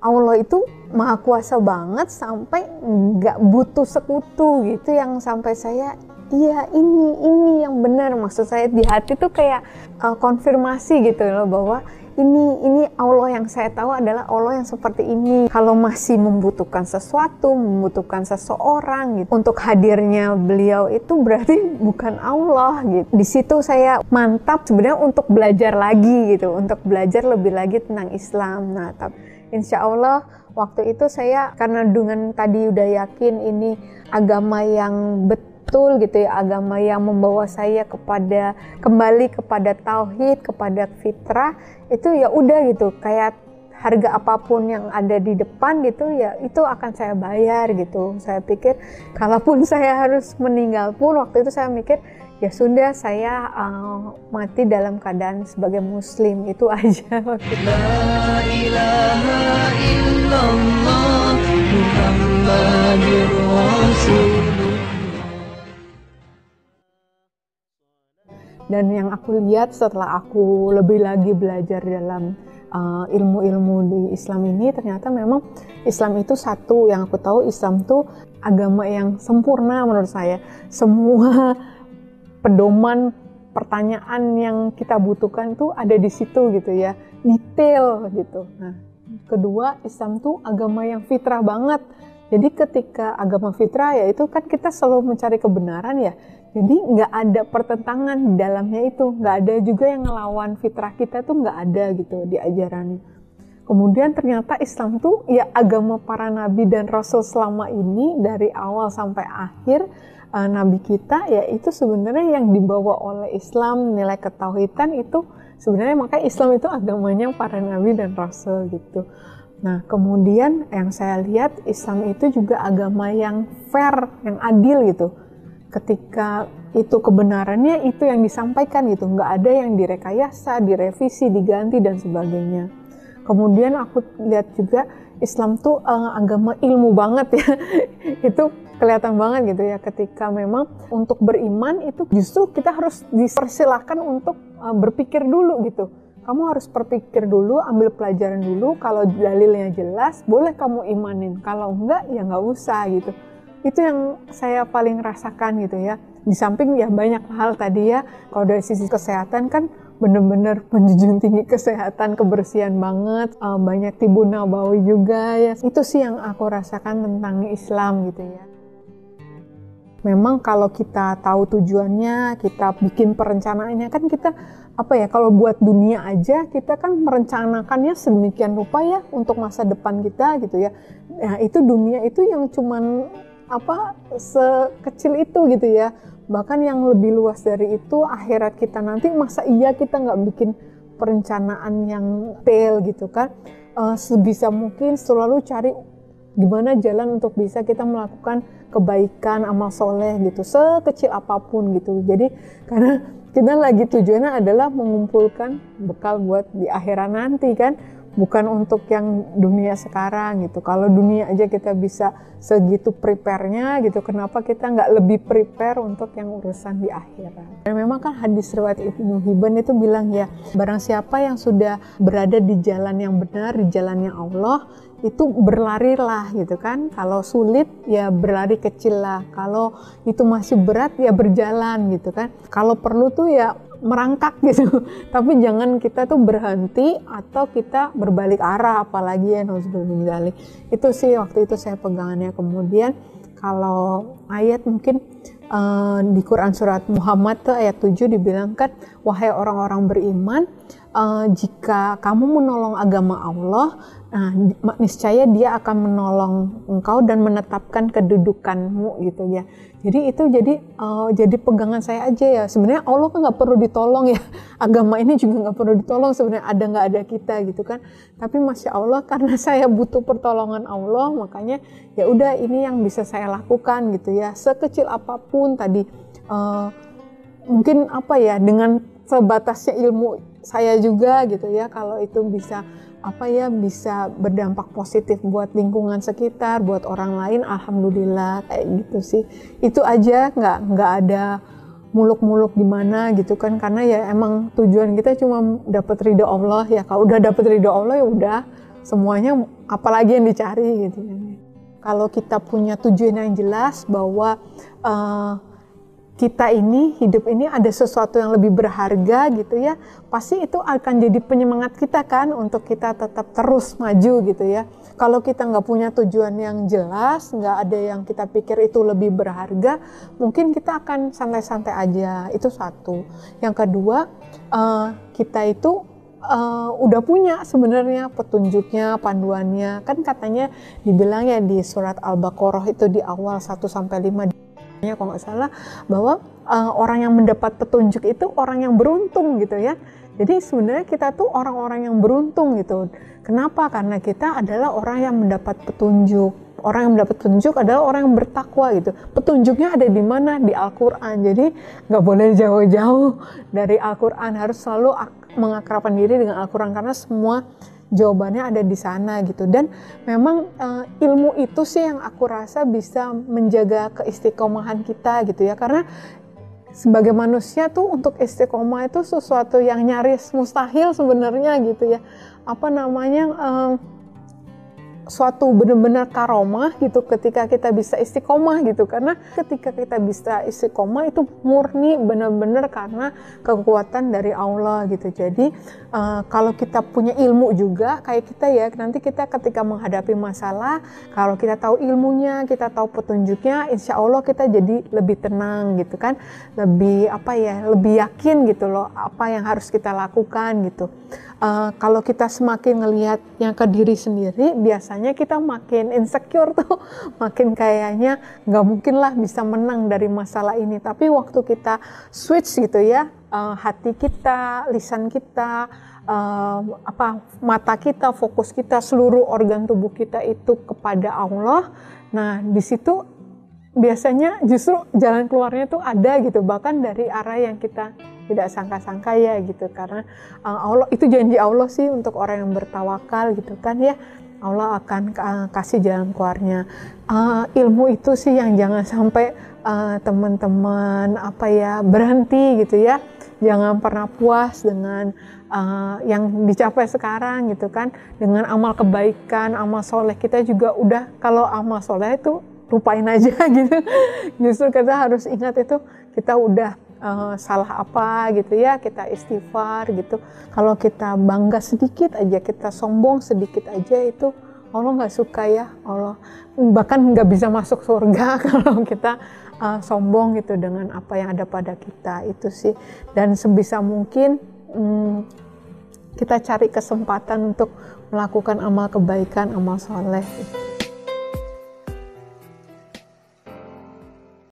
Allah itu maha kuasa banget sampai nggak butuh sekutu gitu, yang sampai saya iya ini yang benar. Maksud saya di hati tuh kayak konfirmasi gitu loh, bahwa ini Allah yang saya tahu adalah Allah yang seperti ini. Kalau masih membutuhkan sesuatu, membutuhkan seseorang gitu, untuk hadirnya beliau itu berarti bukan Allah gitu. Di situ saya mantap sebenarnya untuk belajar lagi gitu, untuk belajar lebih lagi tentang Islam. Nah, insya Allah waktu itu saya karena dengan tadi udah yakin ini agama yang betul gitu ya, agama yang membawa saya kembali kepada tauhid, kepada fitrah, itu ya udah gitu, kayak harga apapun yang ada di depan gitu ya itu akan saya bayar gitu. Saya pikir kalaupun saya harus meninggal pun, waktu itu saya mikir ya sudah, saya mati dalam keadaan sebagai muslim, itu aja waktu itu. La ilaha illallah Muhammadur Rasulullah. Dan yang aku lihat setelah aku lebih lagi belajar dalam ilmu-ilmu di Islam ini, ternyata memang Islam itu satu, yang aku tahu Islam itu agama yang sempurna menurut saya. Semua pedoman pertanyaan yang kita butuhkan tuh ada di situ gitu ya, detail gitu. Nah, kedua, Islam tuh agama yang fitrah banget. Jadi ketika agama fitrah ya itu kan kita selalu mencari kebenaran ya. Jadi nggak ada pertentangan di dalamnya itu, nggak ada juga yang ngelawan fitrah kita tuh, nggak ada gitu di ajarannya. Kemudian ternyata Islam tuh ya agama para nabi dan rasul selama ini dari awal sampai akhir. Nabi kita ya itu sebenarnya yang dibawa oleh Islam, nilai ketauhidan itu sebenarnya, makanya Islam itu agamanya para nabi dan rasul gitu. Nah, kemudian yang saya lihat Islam itu juga agama yang fair, yang adil gitu. Ketika itu kebenarannya itu yang disampaikan gitu, nggak ada yang direkayasa, direvisi, diganti dan sebagainya. Kemudian aku lihat juga Islam tuh agama ilmu banget ya. Itu kelihatan banget gitu ya, ketika memang untuk beriman itu justru kita harus dipersilahkan untuk berpikir dulu gitu. Kamu harus berpikir dulu, ambil pelajaran dulu, kalau dalilnya jelas boleh kamu imanin, kalau enggak ya nggak usah gitu. Itu yang saya paling rasakan gitu ya. Di samping ya banyak hal tadi ya, kalau dari sisi kesehatan kan bener-bener menjunjung tinggi kesehatan, kebersihan banget, banyak tibu nabawi juga ya. Itu sih yang aku rasakan tentang Islam gitu ya. Memang kalau kita tahu tujuannya, kita bikin perencanaannya, kan kita kalau buat dunia aja kita kan merencanakannya sedemikian rupa ya untuk masa depan kita gitu ya. Nah, itu dunia itu yang cuman sekecil itu gitu ya. Bahkan yang lebih luas dari itu akhirat kita nanti, masa iya kita nggak bikin perencanaan yang detail gitu kan. Sebisa mungkin selalu cari gimana jalan untuk bisa kita melakukan kebaikan, amal soleh gitu, sekecil apapun gitu. Jadi karena kita lagi tujuannya adalah mengumpulkan bekal buat di akhirat nanti kan, bukan untuk yang dunia sekarang gitu. Kalau dunia aja kita bisa segitu prepare-nya gitu, kenapa kita nggak lebih prepare untuk yang urusan di akhirat. Dan memang kan hadis riwayat Ibnu Hibban itu bilang ya, barang siapa yang sudah berada di jalan yang benar, di jalannya Allah, itu berlarilah gitu kan. Kalau sulit ya berlari kecil lah, kalau itu masih berat ya berjalan gitu kan. Kalau perlu tuh ya merangkak gitu, tapi jangan kita tuh berhenti atau kita berbalik arah, apalagi ya nauzubillah. Itu sih waktu itu saya pegangannya. Kemudian kalau ayat mungkin di Quran surat Muhammad tuh ayat 7 dibilangkan, wahai orang-orang beriman, jika kamu menolong agama Allah, niscaya dia akan menolong engkau dan menetapkan kedudukanmu gitu ya. Jadi itu jadi pegangan saya aja ya. Sebenarnya Allah kan nggak perlu ditolong ya. Agama ini juga nggak perlu ditolong sebenarnya, ada nggak ada kita gitu kan. Tapi masya Allah, karena saya butuh pertolongan Allah, makanya ya udah ini yang bisa saya lakukan gitu ya. Sekecil apapun tadi, mungkin dengan sebatasnya ilmu saya juga gitu ya, kalau itu bisa bisa berdampak positif buat lingkungan sekitar, buat orang lain, alhamdulillah, kayak gitu sih. Itu aja, nggak ada muluk-muluk gimana gitu kan, karena ya emang tujuan kita cuma dapat ridho Allah ya. Kalau udah dapat ridho Allah ya udah, semuanya apalagi yang dicari gitu kan. Kalau kita punya tujuan yang jelas bahwa kita ini, hidup ini ada sesuatu yang lebih berharga gitu ya, pasti itu akan jadi penyemangat kita kan untuk kita tetap terus maju gitu ya. Kalau kita nggak punya tujuan yang jelas, nggak ada yang kita pikir itu lebih berharga, mungkin kita akan santai-santai aja, itu satu. Yang kedua, kita itu udah punya sebenarnya petunjuknya, panduannya, kan katanya dibilang ya di surat Al-Baqarah itu di awal 1-5, kalau nggak salah, bahwa orang yang mendapat petunjuk itu orang yang beruntung gitu ya. Jadi sebenarnya kita tuh orang-orang yang beruntung gitu. Kenapa? Karena kita adalah orang yang mendapat petunjuk. Orang yang mendapat petunjuk adalah orang yang bertakwa gitu. Petunjuknya ada di mana? Di Al-Quran. Jadi nggak boleh jauh-jauh dari Al-Quran. Harus selalu mengakrabkan diri dengan Al-Quran karena semua jawabannya ada di sana gitu. Dan memang ilmu itu sih yang aku rasa bisa menjaga keistiqomahan kita gitu ya, karena sebagai manusia tuh untuk istiqomah itu sesuatu yang nyaris mustahil sebenarnya gitu ya. Apa namanya, suatu benar-benar karomah gitu ketika kita bisa istiqomah gitu, karena ketika kita bisa istiqomah itu murni benar-benar karena kekuatan dari Allah gitu. Jadi kalau kita punya ilmu juga kayak kita ya, nanti kita ketika menghadapi masalah, kalau kita tahu ilmunya, kita tahu petunjuknya, insya Allah kita jadi lebih tenang gitu kan, lebih lebih yakin gitu loh apa yang harus kita lakukan gitu. Kalau kita semakin ngelihatnya ke diri sendiri, biasanya kita makin insecure tuh, makin kayaknya nggak mungkin lah bisa menang dari masalah ini. Tapi waktu kita switch gitu ya, hati kita, lisan kita, mata kita, fokus kita, seluruh organ tubuh kita itu kepada Allah. Nah di situ biasanya justru jalan keluarnya tuh ada gitu, bahkan dari arah yang kita tidak sangka-sangka ya gitu, karena Allah itu janji Allah sih untuk orang yang bertawakal gitu kan ya, Allah akan kasih jalan keluarnya. Ilmu itu sih yang jangan sampai teman-teman berhenti gitu ya, jangan pernah puas dengan yang dicapai sekarang gitu kan, dengan amal kebaikan, amal soleh kita juga udah, kalau amal soleh itu lupain aja gitu. Justru kita harus ingat itu kita udah salah apa gitu ya, kita istighfar gitu. Kalau kita bangga sedikit aja, kita sombong sedikit aja, itu Allah nggak suka ya. Allah bahkan nggak bisa masuk surga kalau kita sombong gitu dengan apa yang ada pada kita itu sih. Dan sebisa mungkin kita cari kesempatan untuk melakukan amal kebaikan, amal soleh.